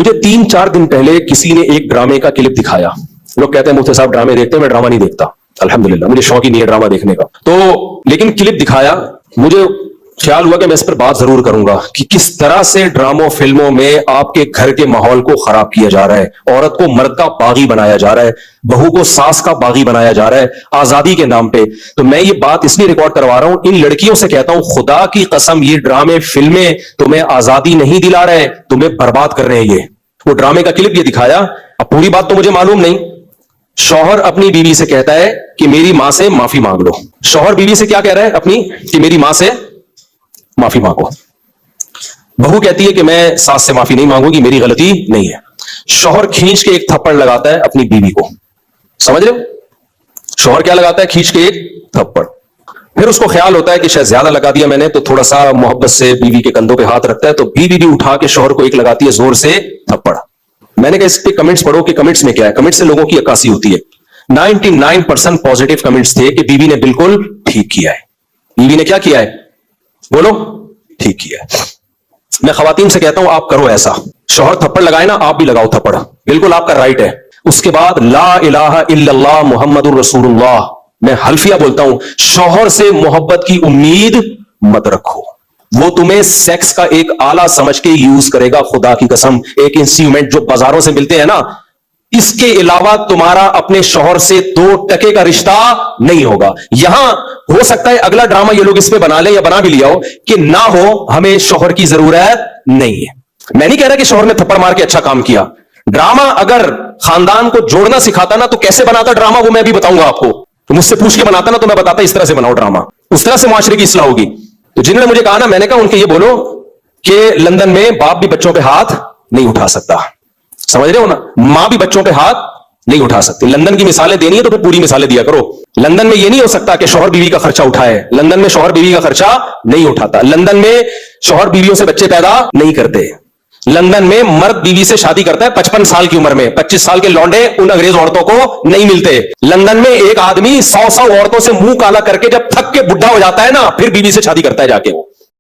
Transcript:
मुझे 3-4 दिन पहले किसी ने एक ड्रामे का क्लिप दिखाया। लोग कहते हैं मुफ्ती साहब ड्रामे देखते हैं, मैं ड्रामा नहीं देखता, अल्हम्दुलिल्लाह, मुझे शौक ही नहीं है ड्रामा देखने का। तो लेकिन क्लिप दिखाया, मुझे ख्याल हुआ कि मैं इस पर बात जरूर करूंगा कि किस तरह से ड्रामों फिल्मों में आपके घर के माहौल को खराब किया जा रहा है, औरत को मर्द का बागी बनाया जा रहा है, बहू को सास का बागी बनाया जा रहा है आजादी के नाम पे। तो मैं ये बात इसलिए रिकॉर्ड करवा रहा हूं, इन लड़कियों से कहता हूं खुदा की कसम ये ड्रामे फिल्में तुम्हें आजादी नहीं दिला रहे, तुम्हें बर्बाद कर रहे हैं। ये वो ड्रामे का क्लिप ये दिखाया, अब पूरी बात तो मुझे मालूम नहीं। शौहर अपनी बीवी से कहता है कि मेरी मां से माफी मांग लो। शौहर बीवी से क्या कह रहा है अपनी, कि मेरी मां से माफी मांगो। बहू कहती है कि मैं सास से माफी नहीं मांगूंगी, मेरी गलती नहीं है। शौहर खींच के एक थप्पड़ लगाता है अपनी बीवी को, समझ रहे हो? शौहर क्या लगाता है, खींच के एक थप्पड़। फिर उसको ख्याल होता है कि शायद ज्यादा लगा दिया मैंने, तो थोड़ा सा मोहब्बत से बीवी के कंधों पे हाथ रखता है, तो बीवी भी उठा के शौहर को एक लगाती है जोर से थप्पड़। मैंने कहा इस पे कमेंट्स पढ़ो कि कमेंट्स में क्या है। कमेंट्स से लोगों की अक्कासी होती है। 99% पॉजिटिव कमेंट्स थे कि बीवी ने बिल्कुल ठीक किया है। बीवी ने क्या किया है, बोलो, ठीक किया है। मैं खवातीन से कहता हूं आप करो ऐसा, शौहर थप्पड़ लगाए ना, आप भी लगाओ थप्पड़, बिल्कुल आपका राइट है। उसके बाद ला इलाहा इल्लल्लाह मुहम्मदुर रसूलुल्लाह, मैं हल्फिया बोलता हूं, शौहर से मोहब्बत की उम्मीद मत रखो, वो तुम्हें सेक्स का एक आला समझ के यूज करेगा, खुदा की कसम, एक इंस्ट्रूमेंट जो बाजारों से मिलते हैं ना, इसके अलावा तुम्हारा अपने शौहर से 2 टके का रिश्ता नहीं होगा। यहां हो सकता है अगला ड्रामा ये लोग इस पे बना ले या बना भी लिया हो कि ना हो, हमें शौहर की जरूरत नहीं है। मैं नहीं कह रहा कि शौहर ने थप्पड़ मार के अच्छा काम किया। ड्रामा अगर खानदान को जोड़ना सिखाता ना, तो कैसे बनाता ड्रामा वो मैं भी बताऊंगा आपको। तो मुझसे पूछ के बनाता ना, तो मैं बताता इस तरह से बनाओ ड्रामा, उस तरह से मुआशरे की इस्लाह होगी। तो जिन्होंने मुझे कहा ना, मैंने कहा उनके ये बोलो कि लंदन में बाप भी बच्चों पे हाथ नहीं उठा सकता, समझ रहे हो ना, मां भी बच्चों पे हाथ नहीं उठा सकती। लंदन की मिसालें देनी है तो फिर पूरी मिसालें दिया करो। लंदन में ये नहीं हो सकता कि शौहर बीवी का खर्चा उठाए, लंदन में शौहर बीवी का खर्चा नहीं उठाता। लंदन में शौहर बीवियों से बच्चे पैदा नहीं करते। लंदन में मर्द बीवी से शादी करता है 55 साल की उम्र में, 25 साल के लौंडे उन अंग्रेज औरतों को नहीं मिलते। लंदन में एक आदमी 100 औरतों से मुंह काला करके जब थक के बुढ़ा हो जाता है ना, फिर बीवी से शादी करता है जाके वो।